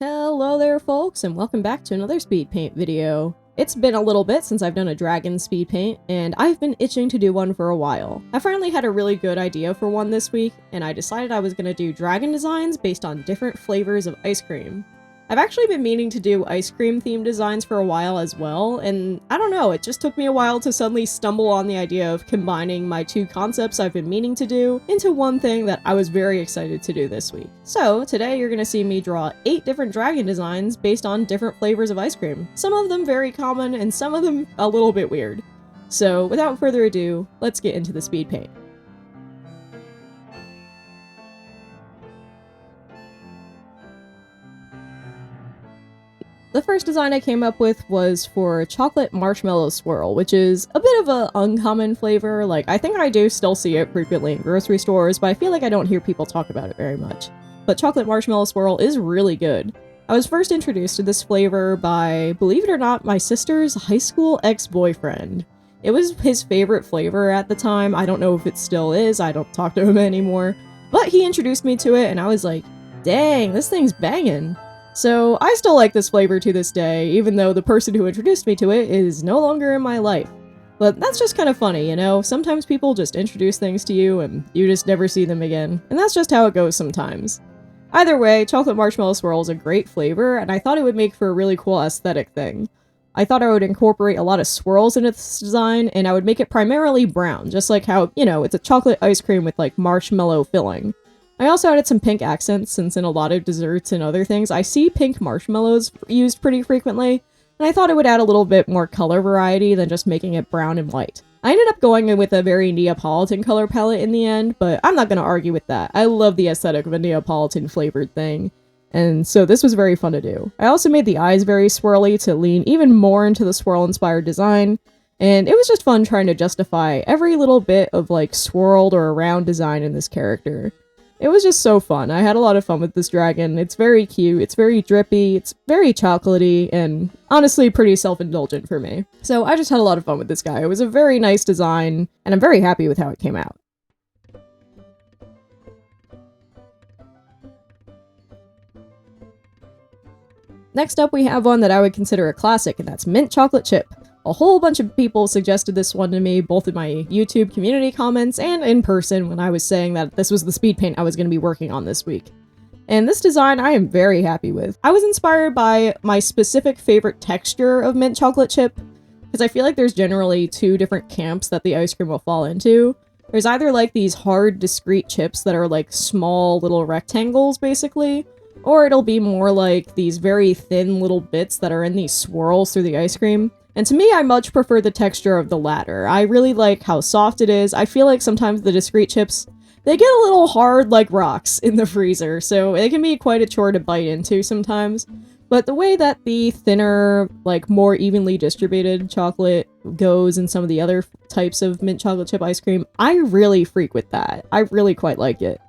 Hello there folks, and welcome back to another speed paint video. It's been a little bit since I've done a dragon speed paint, and I've been itching to do one for a while. I finally had a really good idea for one this week, and I decided I was going to do dragon designs based on different flavors of ice cream. I've actually been meaning to do ice cream themed designs for a while as well, and I don't know, it just took me a while to suddenly stumble on the idea of combining my two concepts I've been meaning to do into one thing that I was very excited to do this week. So today you're gonna see me draw 8 different dragon designs based on different flavors of ice cream. Some of them very common and some of them a little bit weird. So without further ado, let's get into the speed paint. The first design I came up with was for chocolate marshmallow swirl, which is a bit of an uncommon flavor. Like, I think I do still see it frequently in grocery stores, but I feel like I don't hear people talk about it very much. But chocolate marshmallow swirl is really good. I was first introduced to this flavor by, believe it or not, my sister's high school ex-boyfriend. It was his favorite flavor at the time. I don't know if it still is, I don't talk to him anymore. But he introduced me to it and I was like, dang, this thing's banging. So I still like this flavor to this day, even though the person who introduced me to it is no longer in my life. But that's just kind of funny, you know? Sometimes people just introduce things to you and you just never see them again. And that's just how it goes sometimes. Either way, chocolate marshmallow swirl is a great flavor, and I thought it would make for a really cool aesthetic thing. I thought I would incorporate a lot of swirls into this design, and I would make it primarily brown, just like how, you know, it's a chocolate ice cream with like marshmallow filling. I also added some pink accents, since in a lot of desserts and other things, I see pink marshmallows used pretty frequently, and I thought it would add a little bit more color variety than just making it brown and white. I ended up going in with a very Neapolitan color palette in the end, but I'm not going to argue with that. I love the aesthetic of a Neapolitan flavored thing, and so this was very fun to do. I also made the eyes very swirly to lean even more into the swirl-inspired design, and it was just fun trying to justify every little bit of like swirled or round design in this character. It was just so fun. I had a lot of fun with this dragon. It's very cute, it's very drippy, it's very chocolatey, and honestly pretty self-indulgent for me. So I just had a lot of fun with this guy. It was a very nice design, and I'm very happy with how it came out. Next up we have one that I would consider a classic, and that's mint chocolate chip. A whole bunch of people suggested this one to me, both in my YouTube community comments and in person when I was saying that this was the speed paint I was going to be working on this week. And this design I am very happy with. I was inspired by my specific favorite texture of mint chocolate chip, because I feel like there's generally 2 different camps that the ice cream will fall into. There's either like these hard, discrete chips that are like small little rectangles, basically, or it'll be more like these very thin little bits that are in these swirls through the ice cream. And to me, I much prefer the texture of the latter. I really like how soft it is. I feel like sometimes the discrete chips, they get a little hard like rocks in the freezer, so it can be quite a chore to bite into sometimes. But the way that the thinner, like more evenly distributed chocolate goes in some of the other types of mint chocolate chip ice cream, I really freak with that. I really quite like it.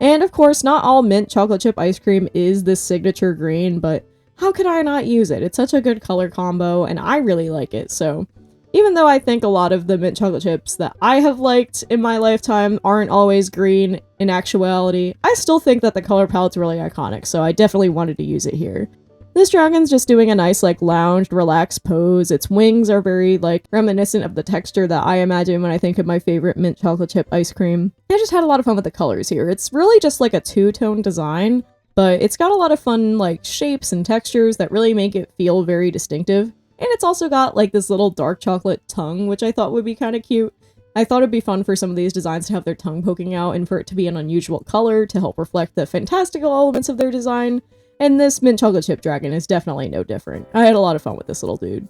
And of course, not all mint chocolate chip ice cream is this signature green, but how could I not use it? It's such a good color combo, and I really like it, so even though I think a lot of the mint chocolate chips that I have liked in my lifetime aren't always green in actuality, I still think that the color palette's really iconic, so I definitely wanted to use it here. This dragon's just doing a nice, like, lounged, relaxed pose. Its wings are very, like, reminiscent of the texture that I imagine when I think of my favorite mint chocolate chip ice cream. I just had a lot of fun with the colors here. It's really just like a 2-tone design, but it's got a lot of fun, like, shapes and textures that really make it feel very distinctive. And it's also got, like, this little dark chocolate tongue, which I thought would be kind of cute. I thought it'd be fun for some of these designs to have their tongue poking out and for it to be an unusual color to help reflect the fantastical elements of their design. And this mint chocolate chip dragon is definitely no different. I had a lot of fun with this little dude.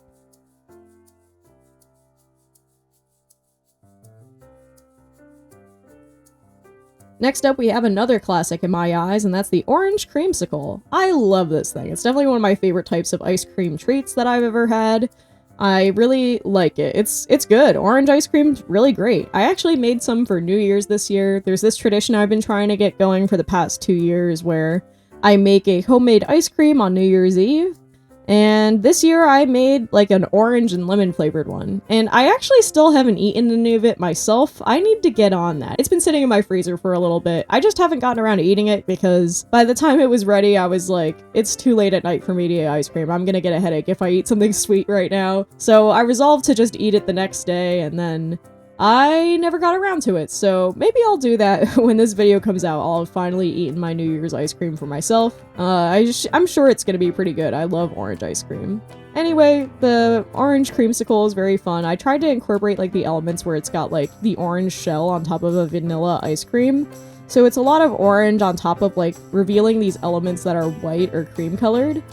Next up, we have another classic in my eyes, and that's the orange creamsicle. I love this thing. It's definitely one of my favorite types of ice cream treats that I've ever had. I really like it. It's good. Orange ice cream's really great. I actually made some for New Year's this year. There's this tradition I've been trying to get going for the past 2 years where I make a homemade ice cream on New Year's Eve, And this year I made like an orange and lemon flavored one. And I actually still haven't eaten any of it myself. I need to get on that. It's been sitting in my freezer for a little bit. I just haven't gotten around to eating it because by the time it was ready, I was like, it's too late at night for me to eat ice cream. I'm gonna get a headache if I eat something sweet right now. So I resolved to just eat it the next day, and then I never got around to it, so maybe I'll do that when this video comes out. I'll have finally eaten my New Year's ice cream for myself. I'm sure it's gonna be pretty good. I love orange ice cream. Anyway, the orange creamsicle is very fun. I tried to incorporate like the elements where it's got like the orange shell on top of a vanilla ice cream. So it's a lot of orange on top of like revealing these elements that are white or cream colored.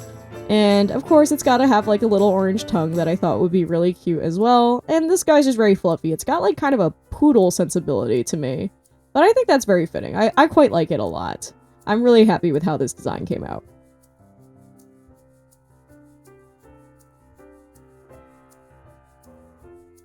And of course, it's gotta have like a little orange tongue that I thought would be really cute as well. And this guy's just very fluffy. It's got like kind of a poodle sensibility to me. But I think that's very fitting. I quite like it a lot. I'm really happy with how this design came out.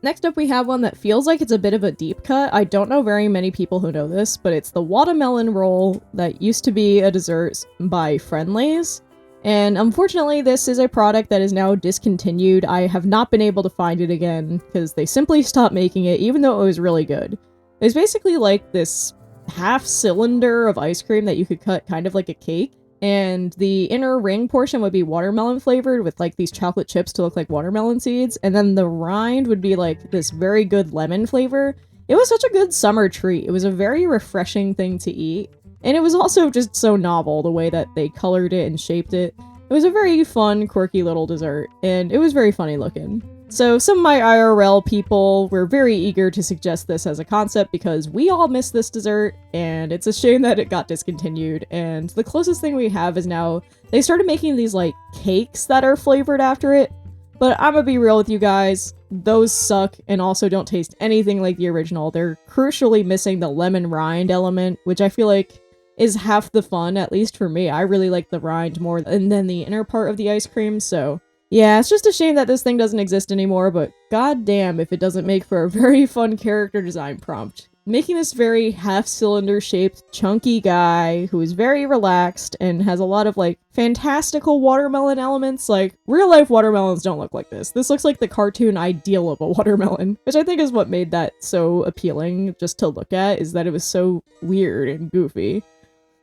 Next up, we have one that feels like it's a bit of a deep cut. I don't know very many people who know this, but it's the watermelon roll that used to be a dessert by Friendly's. And unfortunately, this is a product that is now discontinued. I have not been able to find it again because they simply stopped making it, even though it was really good. It's basically like this half cylinder of ice cream that you could cut kind of like a cake. And the inner ring portion would be watermelon flavored with like these chocolate chips to look like watermelon seeds. And then the rind would be like this very good lemon flavor. It was such a good summer treat. It was a very refreshing thing to eat. And it was also just so novel, the way that they colored it and shaped it. It was a very fun, quirky little dessert, and it was very funny looking. So some of my IRL people were very eager to suggest this as a concept because we all miss this dessert, and it's a shame that it got discontinued. And the closest thing we have is now they started making these like cakes that are flavored after it. But I'm gonna be real with you guys, those suck and also don't taste anything like the original. They're crucially missing the lemon rind element, which I feel like is half the fun, at least for me. I really like the rind more than the inner part of the ice cream, so yeah, it's just a shame that this thing doesn't exist anymore, but goddamn if it doesn't make for a very fun character design prompt. Making this very half-cylinder shaped chunky guy who is very relaxed and has a lot of like fantastical watermelon elements. Like real life watermelons don't look like this. This looks like the cartoon ideal of a watermelon, which I think is what made that so appealing just to look at, is that it was so weird and goofy.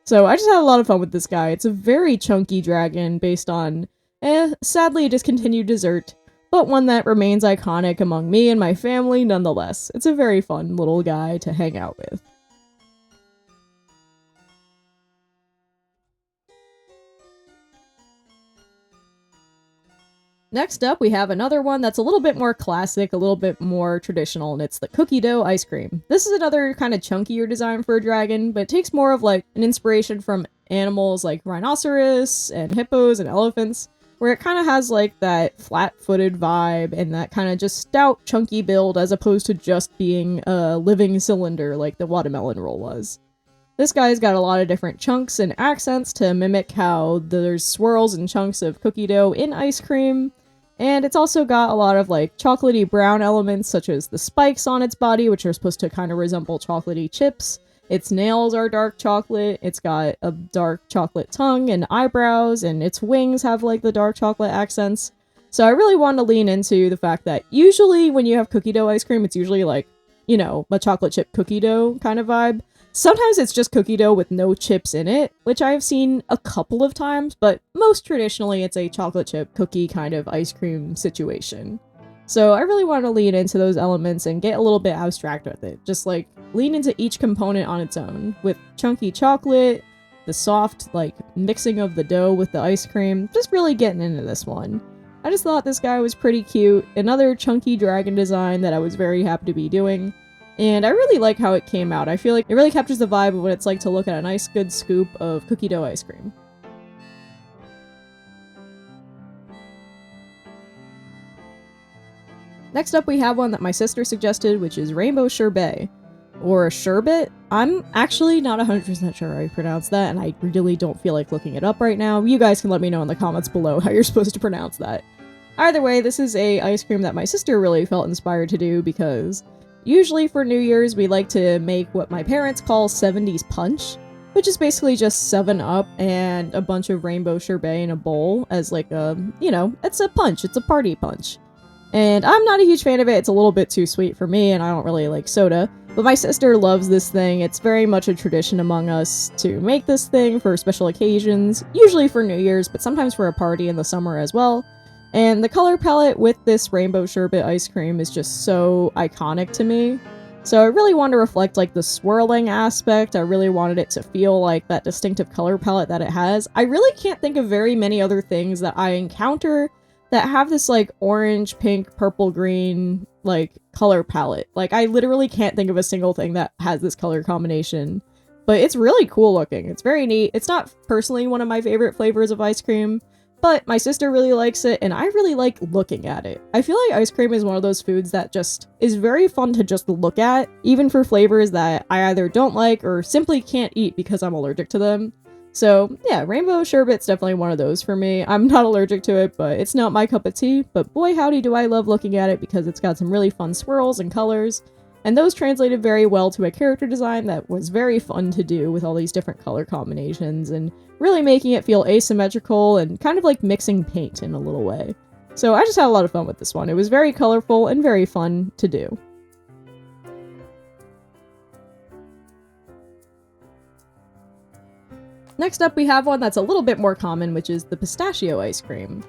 So I just had a lot of fun with this guy. It's a very chunky dragon based on, sadly a discontinued dessert, but one that remains iconic among me and my family nonetheless. It's a very fun little guy to hang out with. Next up, we have another one that's a little bit more classic, a little bit more traditional, and it's the cookie dough ice cream. This is another kind of chunkier design for a dragon, but it takes more of like an inspiration from animals like rhinoceros and hippos and elephants, where it kind of has like that flat-footed vibe and that kind of just stout, chunky build as opposed to just being a living cylinder like the watermelon roll was. This guy's got a lot of different chunks and accents to mimic how there's swirls and chunks of cookie dough in ice cream. And it's also got a lot of like chocolatey brown elements such as the spikes on its body, which are supposed to kind of resemble chocolatey chips. Its nails are dark chocolate, it's got a dark chocolate tongue and eyebrows, and its wings have like the dark chocolate accents. So I really wanted to lean into the fact that usually when you have cookie dough ice cream, it's usually like, you know, a chocolate chip cookie dough kind of vibe. Sometimes it's just cookie dough with no chips in it, which I've seen a couple of times, but most traditionally it's a chocolate chip cookie kind of ice cream situation. So I really want to lean into those elements and get a little bit abstract with it. Just like lean into each component on its own, with chunky chocolate, the soft like mixing of the dough with the ice cream, just really getting into this one. I just thought this guy was pretty cute, another chunky dragon design that I was very happy to be doing. And I really like how it came out. I feel like it really captures the vibe of what it's like to look at a nice good scoop of cookie dough ice cream. Next up we have one that my sister suggested, which is Rainbow Sherbet. Or Sherbet? I'm actually not 100% sure how you pronounce that, and I really don't feel like looking it up right now. You guys can let me know in the comments below how you're supposed to pronounce that. Either way, this is a ice cream that my sister really felt inspired to do because usually for New Year's, we like to make what my parents call 70s punch. which is basically just 7-Up and a bunch of rainbow sherbet in a bowl as like a, it's a punch, it's a party punch. And I'm not a huge fan of it, it's a little bit too sweet for me and I don't really like soda. But my sister loves this thing. It's very much a tradition among us to make this thing for special occasions, usually for New Year's, but sometimes for a party in the summer as well. And the color palette with this rainbow sherbet ice cream is just so iconic to me. So I really wanted to reflect like the swirling aspect. I really wanted it to feel like that distinctive color palette that it has. I really can't think of very many other things that I encounter that have this like orange, pink, purple, green like color palette. Like I literally can't think of a single thing that has this color combination. But it's really cool looking. It's very neat. It's not personally one of my favorite flavors of ice cream, but my sister really likes it, and I really like looking at it. I feel like ice cream is one of those foods that just is very fun to just look at, even for flavors that I either don't like or simply can't eat because I'm allergic to them. So yeah, rainbow sherbet's definitely one of those for me. I'm not allergic to it, but it's not my cup of tea. But boy howdy do I love looking at it because it's got some really fun swirls and colors. And those translated very well to a character design that was very fun to do with all these different color combinations and really making it feel asymmetrical and kind of like mixing paint in a little way. So I just had a lot of fun with this one. It was very colorful and very fun to do. Next up we have one that's a little bit more common, which is the pistachio ice cream.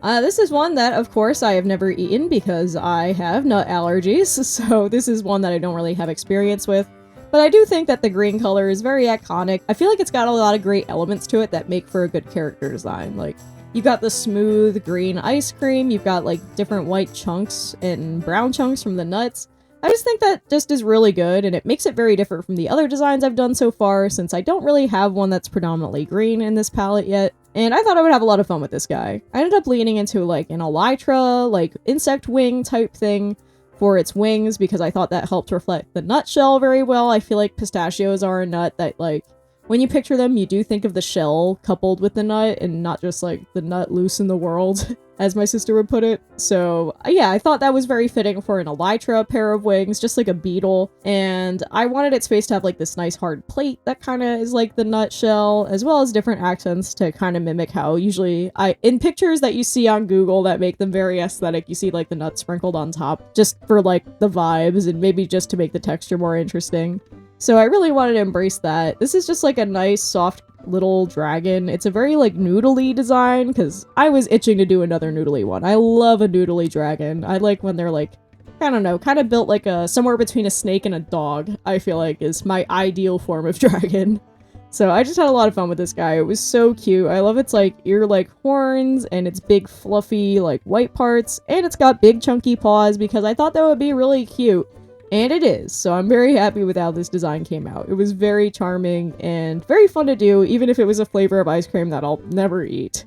This is one that, of course, I have never eaten because I have nut allergies, so this is one that I don't really have experience with. But I do think that the green color is very iconic. I feel like it's got a lot of great elements to it that make for a good character design. Like, you've got the smooth green ice cream, you've got like different white chunks and brown chunks from the nuts. I just think that just is really good, and it makes it very different from the other designs I've done so far, since I don't really have one that's predominantly green in this palette yet. And I thought I would have a lot of fun with this guy. I ended up leaning into like an elytra, like insect wing type thing for its wings because I thought that helped reflect the nutshell very well. I feel like pistachios are a nut that like, when you picture them, you do think of the shell coupled with the nut and not just like the nut loose in the world, as my sister would put it. So yeah, I thought that was very fitting for an elytra pair of wings, just like a beetle. And I wanted its face to have like this nice hard plate that kind of is like the nut shell, as well as different accents to kind of mimic how usually in pictures that you see on Google that make them very aesthetic, you see like the nuts sprinkled on top just for like the vibes and maybe just to make the texture more interesting. So I really wanted to embrace that. This is just like a nice, soft little dragon. It's a very like noodly design because I was itching to do another noodly one. I love a noodly dragon. I like when they're like, I don't know, kind of built like a somewhere between a snake and a dog, I feel like is my ideal form of dragon. So I just had a lot of fun with this guy. It was so cute. I love its like ear-like horns and its big fluffy like white parts, and it's got big chunky paws because I thought that would be really cute. And it is, so I'm very happy with how this design came out. It was very charming and very fun to do, even if it was a flavor of ice cream that I'll never eat.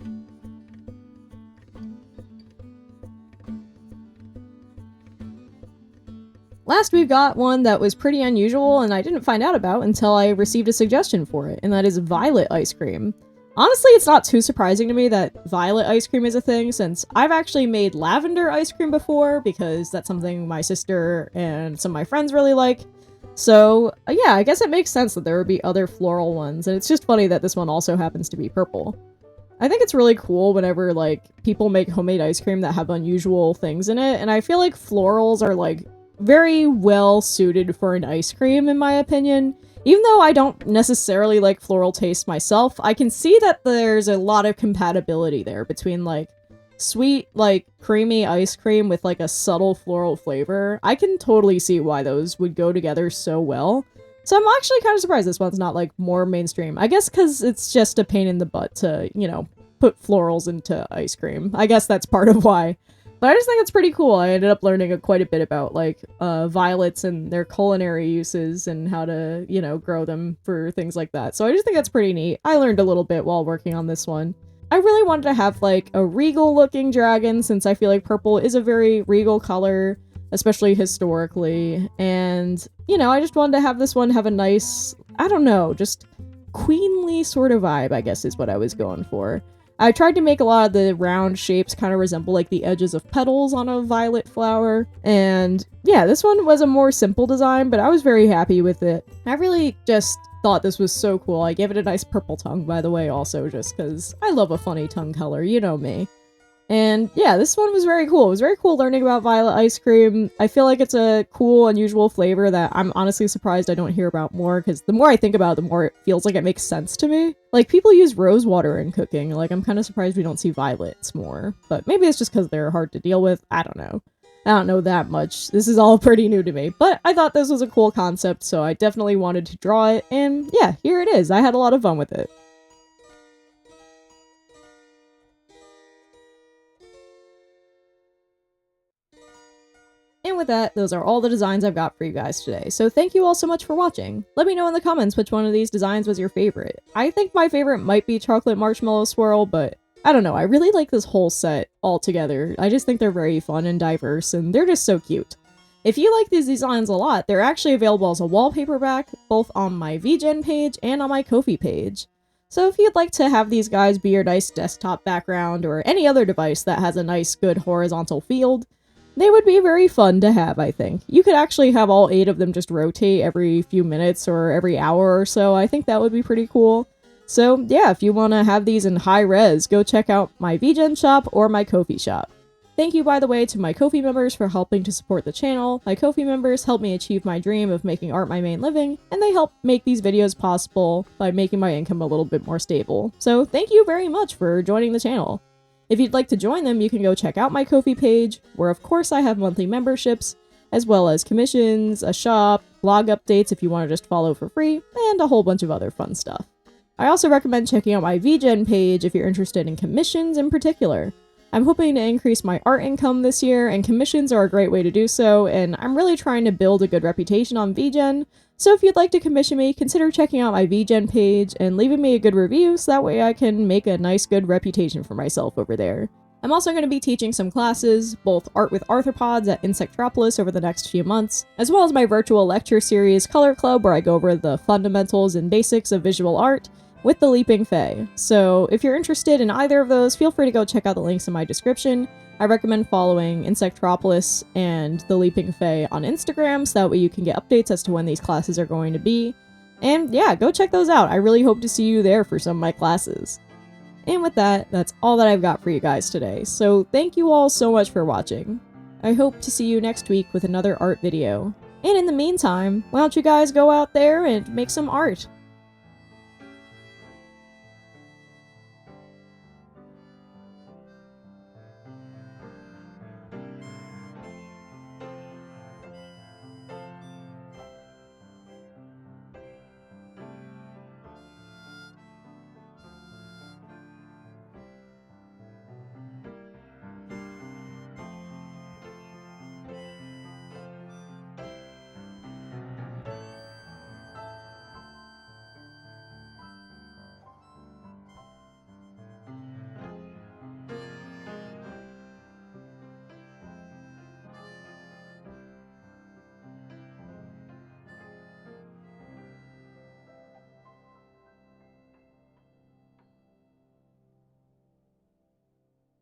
Last, we've got one that was pretty unusual and I didn't find out about until I received a suggestion for it, and that is violet ice cream. Honestly, it's not too surprising to me that violet ice cream is a thing, since I've actually made lavender ice cream before, because that's something my sister and some of my friends really like. So, yeah, I guess it makes sense that there would be other floral ones, and it's just funny that this one also happens to be purple. I think it's really cool whenever, like, people make homemade ice cream that have unusual things in it, and I feel like florals are, like, very well suited for an ice cream, in my opinion. Even though I don't necessarily like floral taste myself, I can see that there's a lot of compatibility there between like sweet, like creamy ice cream with like a subtle floral flavor. I can totally see why those would go together so well. So I'm actually kind of surprised this one's not like more mainstream. I guess because it's just a pain in the butt to, put florals into ice cream. I guess that's part of why. But I just think it's pretty cool. I ended up learning quite a bit about, like, violets and their culinary uses and how to, grow them for things like that. So I just think that's pretty neat. I learned a little bit while working on this one. I really wanted to have, like, a regal-looking dragon, since I feel like purple is a very regal color, especially historically. And, I just wanted to have this one have a nice, I don't know, just queenly sort of vibe, I guess is what I was going for. I tried to make a lot of the round shapes kind of resemble like the edges of petals on a violet flower. And yeah, this one was a more simple design, but I was very happy with it. I really just thought this was so cool. I gave it a nice purple tongue, by the way, also, just because I love a funny tongue color, you know me. And yeah, this one was very cool. It was very cool learning about violet ice cream. I feel like it's a cool, unusual flavor that I'm honestly surprised I don't hear about more, because the more I think about it, the more it feels like it makes sense to me. Like, people use rose water in cooking. Like, I'm kind of surprised we don't see violets more. But maybe it's just because they're hard to deal with. I don't know. I don't know that much. This is all pretty new to me. But I thought this was a cool concept, so I definitely wanted to draw it. And yeah, here it is. I had a lot of fun with it. And with that, those are all the designs I've got for you guys today, so thank you all so much for watching. Let me know in the comments which one of these designs was your favorite. I think my favorite might be Chocolate Marshmallow Swirl, but I don't know, I really like this whole set altogether. I just think they're very fun and diverse, and they're just so cute. If you like these designs a lot, they're actually available as a wallpaper back, both on my VGen page and on my Ko-fi page. So if you'd like to have these guys be your nice desktop background, or any other device that has a nice, good horizontal field, they would be very fun to have, I think. You could actually have all 8 of them just rotate every few minutes or every hour or so. I think that would be pretty cool. So yeah, if you want to have these in high res, go check out my VGen shop or my Ko-fi shop. Thank you, by the way, to my Ko-fi members for helping to support the channel. My Ko-fi members help me achieve my dream of making art my main living, and they help make these videos possible by making my income a little bit more stable. So thank you very much for joining the channel. If you'd like to join them, you can go check out my Ko-fi page, where of course I have monthly memberships, as well as commissions, a shop, blog updates if you want to just follow for free, and a whole bunch of other fun stuff. I also recommend checking out my VGen page if you're interested in commissions in particular. I'm hoping to increase my art income this year, and commissions are a great way to do so, and I'm really trying to build a good reputation on VGen, so if you'd like to commission me, consider checking out my VGen page and leaving me a good review so that way I can make a nice good reputation for myself over there. I'm also going to be teaching some classes, both art with arthropods at Insectropolis over the next few months, as well as my virtual lecture series Color Club, where I go over the fundamentals and basics of visual art with the Leaping Fae. So if you're interested in either of those, feel free to go check out the links in my description. I recommend following Insectropolis and the Leaping Fae on Instagram, so that way you can get updates as to when these classes are going to be. And yeah, go check those out. I really hope to see you there for some of my classes. And with that, that's all that I've got for you guys today. So thank you all so much for watching. I hope to see you next week with another art video. And in the meantime, why don't you guys go out there and make some art?